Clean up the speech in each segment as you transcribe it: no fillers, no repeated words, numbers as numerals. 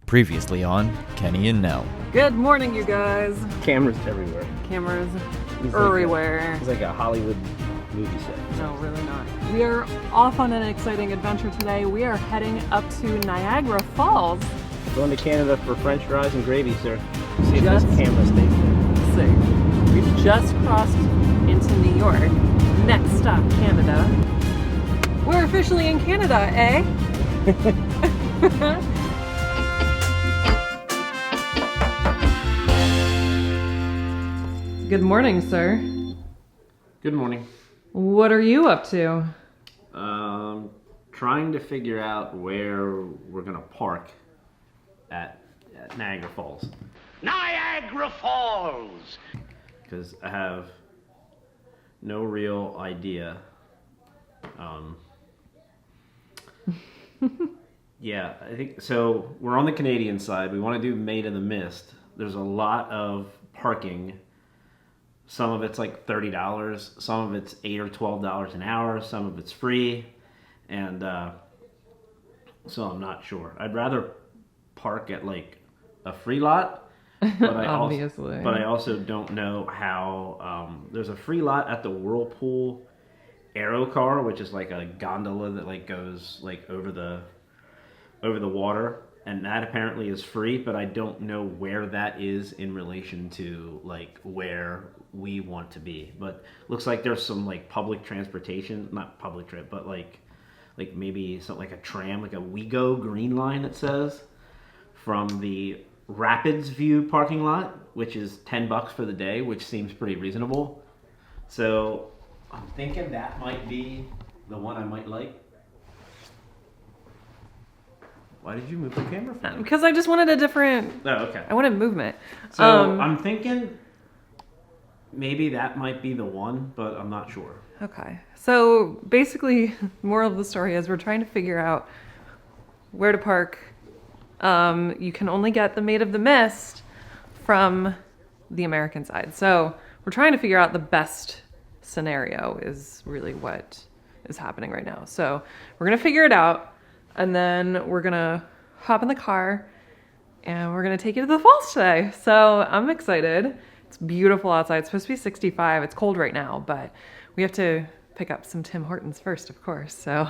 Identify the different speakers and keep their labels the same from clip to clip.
Speaker 1: Previously on Kenny and Nell.
Speaker 2: Good morning, you guys.
Speaker 3: Cameras everywhere.
Speaker 2: Cameras
Speaker 3: It's
Speaker 2: everywhere.
Speaker 3: It's like a Hollywood movie set.
Speaker 2: No, really not. We are off on an exciting adventure today. We are heading up to Niagara Falls.
Speaker 3: Going to Canada for French fries and gravy, sir. See if
Speaker 2: Just-
Speaker 3: this camera stays there.
Speaker 2: Let's see. We've just crossed into New York. Next stop, Canada. We're officially in Canada, eh? Good morning, sir.
Speaker 3: Good morning.
Speaker 2: What are you up to?
Speaker 3: Trying to figure out where we're gonna park at Niagara Falls.
Speaker 4: Niagara Falls!
Speaker 3: Because I have no real idea. Yeah, I think so. We're on the Canadian side. We want to do Maid in the Mist. There's a lot of parking. Some of it's like $30. Some of it's $8 or $12 an hour. Some of it's free, and so I'm not sure. I'd rather park at like a free lot, but I
Speaker 2: Obviously.
Speaker 3: I also don't know how. There's a free lot at the Whirlpool Aero Car, which is like a gondola that like goes like over the water, and that apparently is free, but I don't know where that is in relation to like where we want to be. But looks like there's some like public transportation, not public trip, but like maybe something like a tram, like a WeGo Green Line, it says, from the Rapids View parking lot, which is $10 for the day, which seems pretty reasonable. So I'm thinking that might be the one I might like. Why did you move the camera from me?
Speaker 2: Because I just wanted a different...
Speaker 3: Oh, okay.
Speaker 2: I wanted movement.
Speaker 3: So I'm thinking maybe that might be the one, but I'm not sure.
Speaker 2: Okay. So basically, moral of the story is we're trying to figure out where to park. You can only get the Maid of the Mist from the American side. So we're trying to figure out the best scenario is really what is happening right now. So we're going to figure it out, and then we're going to hop in the car and we're going to take you to the falls today. So I'm excited. It's beautiful outside. It's supposed to be 65. It's cold right now, but we have to pick up some Tim Hortons first, of course. So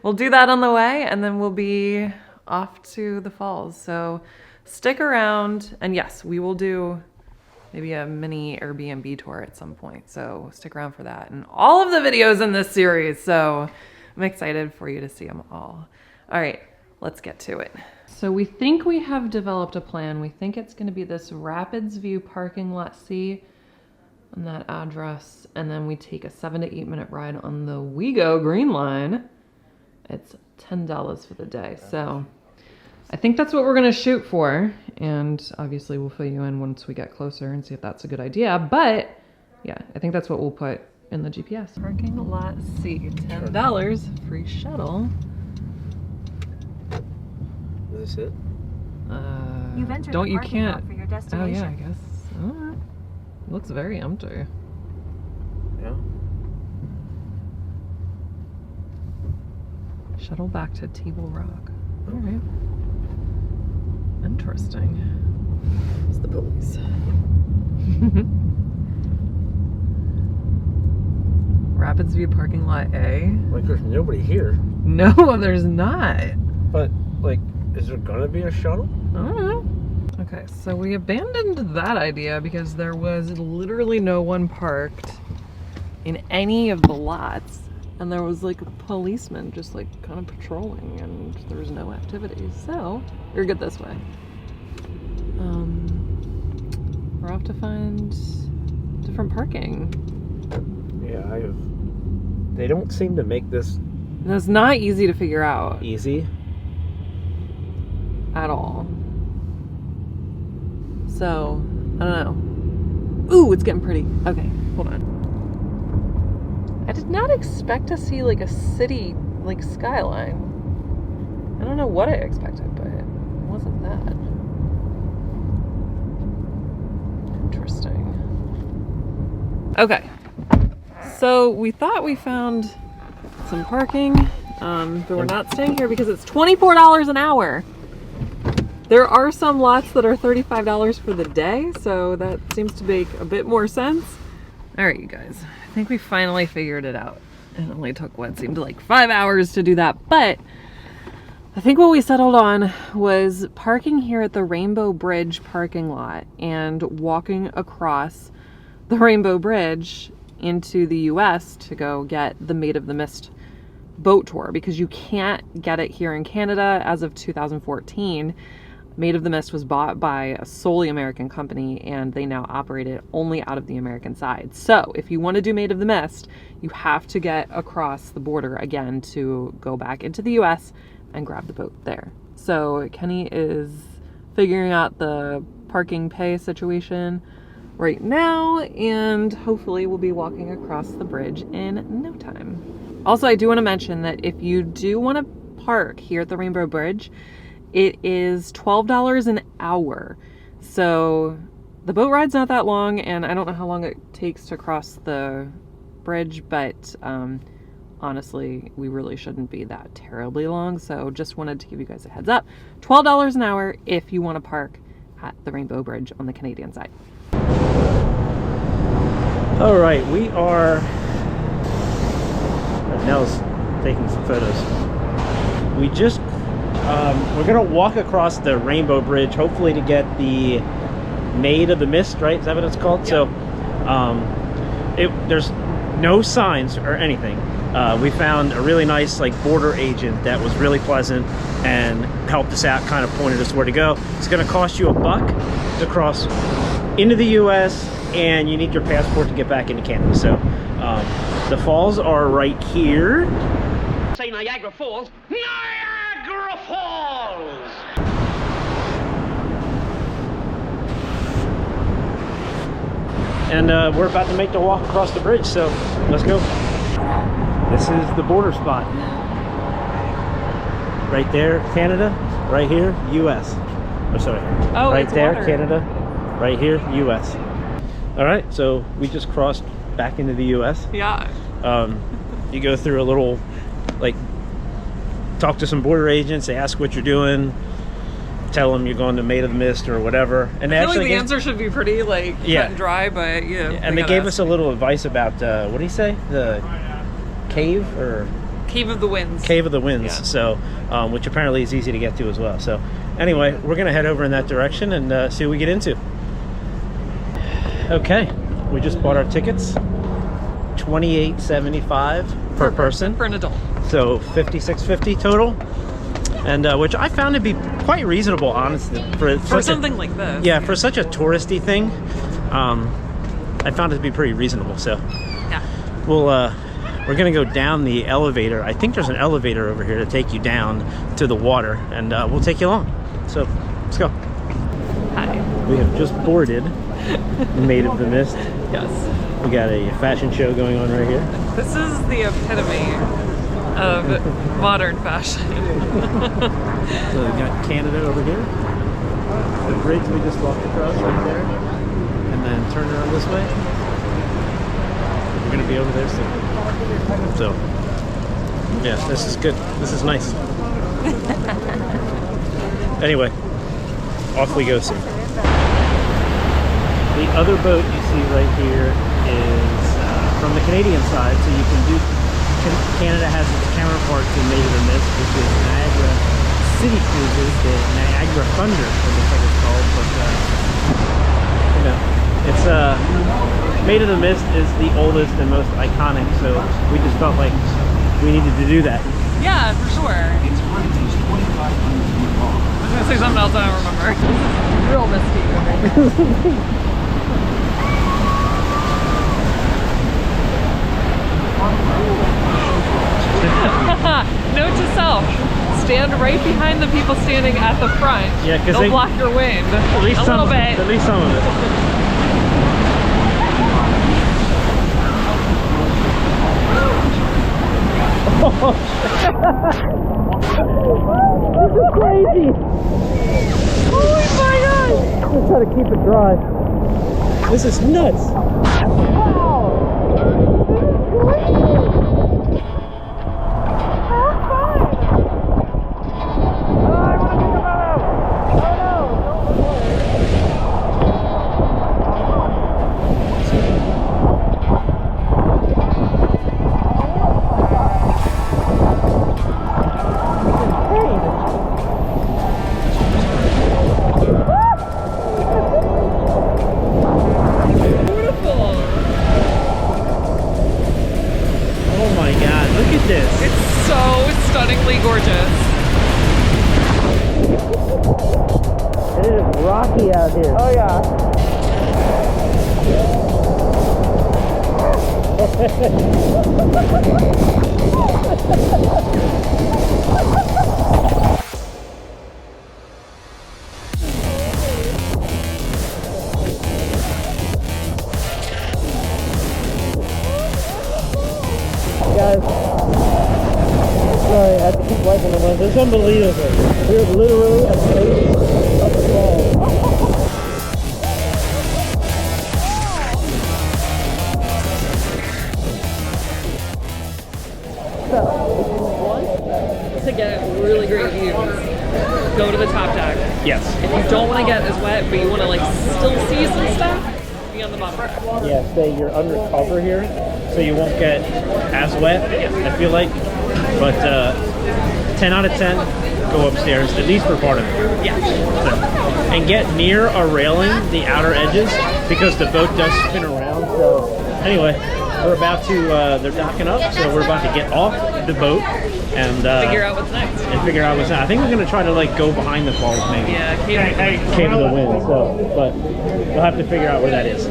Speaker 2: we'll do that on the way, and then we'll be off to the falls. So stick around, and yes, we will do maybe a mini Airbnb tour at some point. So stick around for that and all of the videos in this series. So I'm excited for you to see them all. All right, let's get to it. So we think we have developed a plan. We think it's going to be this Rapids View parking lot C on that address, and then we take a 7 to 8 minute ride on the WeGo Green Line. It's $10 for the day. So I think that's what we're going to shoot for, and obviously we'll fill you in once we get closer and see if that's a good idea. But yeah, I think that's what we'll put in the GPS. Parking lot C, $10, free shuttle.
Speaker 3: Is this it?
Speaker 5: You've entered
Speaker 2: Don't
Speaker 5: the
Speaker 2: you
Speaker 5: parking lot
Speaker 2: can't.
Speaker 5: for your
Speaker 2: Oh
Speaker 5: destination.
Speaker 2: yeah, I guess. Oh, looks very empty.
Speaker 3: Yeah.
Speaker 2: Shuttle back to Table Rock. All right. Interesting.
Speaker 3: It's the police.
Speaker 2: Rapids View parking lot A.
Speaker 3: Like there's nobody here.
Speaker 2: No, there's not.
Speaker 3: But like, is there gonna be a shuttle?
Speaker 2: I don't know. Okay, so we abandoned that idea because there was literally no one parked in any of the lots, and there was like a policeman just like kind of patrolling, and there was no activities. So we're good this way. We're off to find different parking.
Speaker 3: Yeah, they don't seem to make this
Speaker 2: And it's not easy to figure out
Speaker 3: easy.
Speaker 2: at all. So, I don't know. Ooh, it's getting pretty. Okay, hold on. I did not expect to see like a city like skyline. I don't know what I expected, but it wasn't that. Interesting. Okay. So we thought we found some parking, but we're not staying here because it's $24 an hour. There are some lots that are $35 for the day, so that seems to make a bit more sense. All right, you guys, I think we finally figured it out. It only took what seemed like 5 hours to do that, but I think what we settled on was parking here at the Rainbow Bridge parking lot and walking across the Rainbow Bridge into the US to go get the Maid of the Mist boat tour, because you can't get it here in Canada as of 2014. Maid of the Mist was bought by a solely American company, and they now operate it only out of the American side. So if you want to do Maid of the Mist, you have to get across the border again to go back into the US and grab the boat there. So Kenny is figuring out the parking pay situation right now, and hopefully we'll be walking across the bridge in no time. Also, I do want to mention that if you do want to park here at the Rainbow Bridge, it is $12 an hour. So the boat ride's not that long, and I don't know how long it takes to cross the bridge, but honestly, we really shouldn't be that terribly long. So just wanted to give you guys a heads up. $12 an hour if you want to park at the Rainbow Bridge on the Canadian side.
Speaker 3: All right, we are... Nell's taking some photos. We just... we're gonna walk across the Rainbow Bridge, hopefully to get the Maid of the Mist, right? Is that what it's called? Yeah. So, there's no signs or anything. We found a really nice border agent that was really pleasant and helped us out, kind of pointed us where to go. It's gonna cost you $1 to cross into the US, and you need your passport to get back into Canada. So, the falls are right here.
Speaker 4: Say Niagara Falls. Niagara Falls!
Speaker 3: And we're about to make the walk across the bridge, so let's go. This is the border spot. Right there, Canada. Right here, US. Oh, sorry.
Speaker 2: Oh,
Speaker 3: right
Speaker 2: it's
Speaker 3: there,
Speaker 2: water.
Speaker 3: Canada. Right here, US. All right, so we just crossed back into the US.
Speaker 2: Yeah.
Speaker 3: You go through a little, talk to some border agents. They ask what you're doing. Tell them you're going to Maid of the Mist or whatever. And
Speaker 2: I feel like the answer should be pretty cut and dry, but yeah.
Speaker 3: And they gave us a little advice about what did he say? The cave or
Speaker 2: Cave of the Winds.
Speaker 3: Cave of the Winds.
Speaker 2: Yeah.
Speaker 3: So, which apparently is easy to get to as well. So, anyway, we're gonna head over in that direction and see what we get into. Okay, we just bought our tickets. $28.75 per person.
Speaker 2: For an adult.
Speaker 3: So $56.50 total. And which I found to be quite reasonable, honestly,
Speaker 2: For something like this.
Speaker 3: Yeah, for such a touristy thing, I found it to be pretty reasonable. So,
Speaker 2: Yeah.
Speaker 3: we're gonna go down the elevator. I think there's an elevator over here to take you down to the water, and we'll take you along. So, let's go.
Speaker 2: Hi.
Speaker 3: We have just boarded Maid of the Mist.
Speaker 2: Yes.
Speaker 3: We got a fashion show going on right here.
Speaker 2: This is the epitome of modern fashion.
Speaker 3: So we got Canada over here. The bridge we just walked across right there. And then turn around this way. We're gonna be over there soon. So, yeah, this is good. This is nice. Anyway, off we go soon. The other boat you see right here is from the Canadian side, so you can do... Canada has its counterpart to Maid of the Mist, which is Niagara City Cruises, the Niagara Thunder, as I think it's called. But you know, it's Maid of the Mist is the oldest and most iconic, so we just felt like we needed to do that.
Speaker 2: Yeah, for sure. I was gonna say something else I don't remember. Real misty. Note to self: stand right behind the people standing at the front.
Speaker 3: Yeah, because
Speaker 2: they'll block your wind
Speaker 3: at least
Speaker 2: a little bit.
Speaker 3: At least some of it. This is crazy! Oh my god! Let's try to keep it dry. This is nuts! Wow! Oh, rocky out here.
Speaker 2: Oh yeah.
Speaker 3: Guys, sorry, I have to keep wiping the lens. It's unbelievable. We're literally at the base of the fall.
Speaker 2: To get really great views, go to the top deck.
Speaker 3: Yes.
Speaker 2: If you don't want to get as wet, but you want to like still see some stuff, be on the bottom deck.
Speaker 3: Yeah, say you're undercover here, so you won't get as wet, I feel like. But 10 out of 10, go upstairs, at least for part of it.
Speaker 2: Yeah.
Speaker 3: So, and get near a railing, the outer edges, because the boat does spin around. So anyway, we're about to, they're docking up, so we're about to get off the boat and
Speaker 2: Figure out what's next.
Speaker 3: I think we're going to try to like go behind the falls maybe.
Speaker 2: Yeah,
Speaker 3: Cave of the Wind, so, but we'll have to figure out where that is.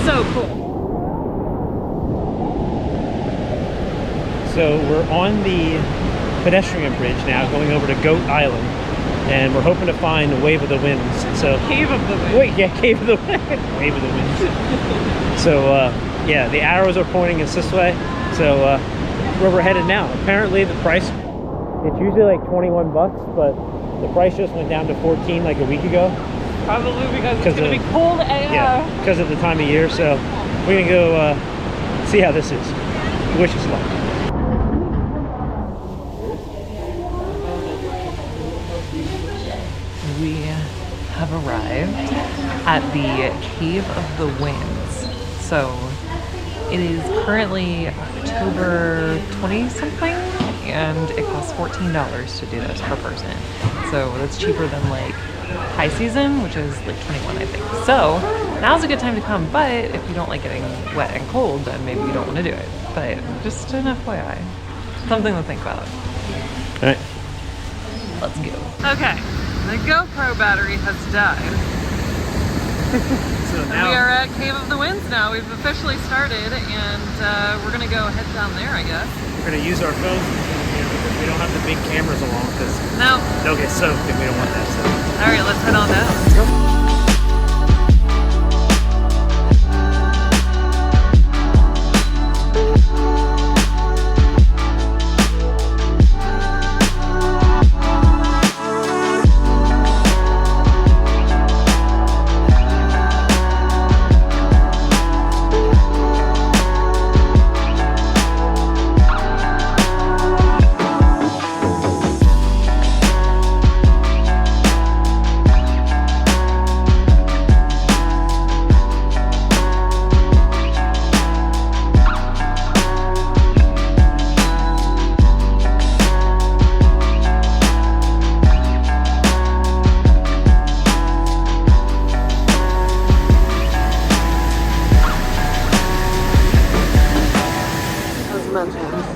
Speaker 2: So cool.
Speaker 3: So we're on the pedestrian bridge now, going over to Goat Island, and we're hoping to find the Wave of the Winds. So
Speaker 2: Cave of the Wind.
Speaker 3: wait, yeah, Cave of the Wind. Wave of the Winds. So yeah, the arrows are pointing us this way. So where we're headed now. Apparently the price, it's usually like 21 bucks, but the price just went down to 14 like a week ago.
Speaker 2: Probably because it's going to be cold AF.
Speaker 3: Yeah, because of the time of year. So we're gonna go see how this is. Wish us luck.
Speaker 2: We have arrived at the Cave of the Winds. So it is currently October 20-something, and it costs $14 to do this per person. So that's cheaper than like high season, which is like 21, I think. So now's a good time to come, but if you don't like getting wet and cold, then maybe you don't want to do it. But just an FYI, something to think about.
Speaker 3: All right.
Speaker 2: Let's go. Okay, the GoPro battery has died.
Speaker 3: So now
Speaker 2: We are at Cave of the Winds now. We've officially started, and we're gonna go head down there, I guess.
Speaker 3: we're gonna use our phones because we don't have the big cameras along because
Speaker 2: No.
Speaker 3: they'll get soaked and we don't want that. So.
Speaker 2: All right, let's head on down.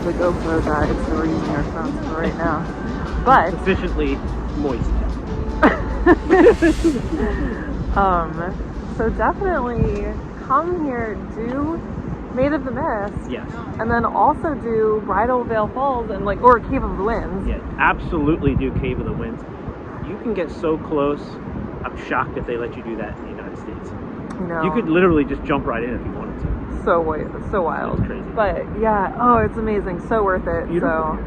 Speaker 2: The GoPro died, so we're using our phones for right now. But
Speaker 3: Sufficiently moist.
Speaker 2: so definitely come here, do Maid of the Mist,
Speaker 3: Yes.
Speaker 2: and then also do Bridal Veil Falls and like or Cave of the Winds.
Speaker 3: Yeah, absolutely do Cave of the Winds. You can get so close. I'm shocked if they let you do that in the United States.
Speaker 2: You know,
Speaker 3: You could literally just jump right in if you wanted to.
Speaker 2: so wild.
Speaker 3: That's crazy.
Speaker 2: But yeah, oh, it's amazing, so worth it.
Speaker 3: Beautiful.
Speaker 2: So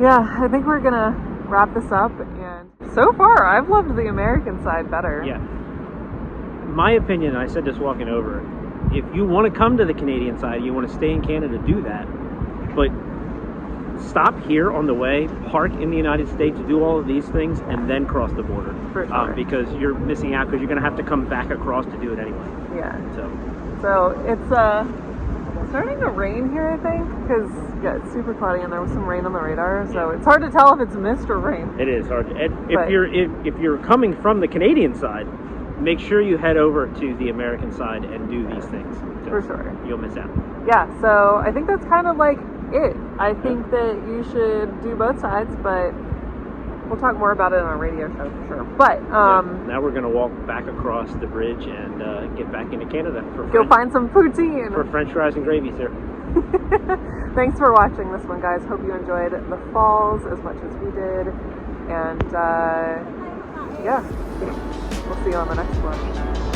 Speaker 2: yeah, I think we're gonna wrap this up. And so far, I've loved the American side better.
Speaker 3: Yeah. My opinion, I said this walking over, if you want to come to the Canadian side, you want to stay in Canada, do that. But stop here on the way, park in the United States, do all of these things, and then cross the border.
Speaker 2: For sure.
Speaker 3: Because you're missing out because you're going to have to come back across to do it anyway.
Speaker 2: Yeah.
Speaker 3: So
Speaker 2: So it's It's starting to rain here, I think, because yeah, it's super cloudy and there was some rain on the radar, so it's hard to tell if it's mist or rain.
Speaker 6: It is hard. And
Speaker 2: But-
Speaker 6: if you're coming from the Canadian side, make sure you head over to the American side and do these things.
Speaker 2: For sure.
Speaker 6: You'll miss out.
Speaker 2: Yeah, so I think that's kind of like it. I think that you should do both sides, but we'll talk more about it on a radio show for sure. But
Speaker 6: Now we're going to walk back across the bridge and get back into Canada for
Speaker 2: go find some poutine.
Speaker 6: for French fries and gravy, sir.
Speaker 2: Thanks for watching this one, guys. Hope you enjoyed the falls as much as we did. And yeah, we'll see you on the next one.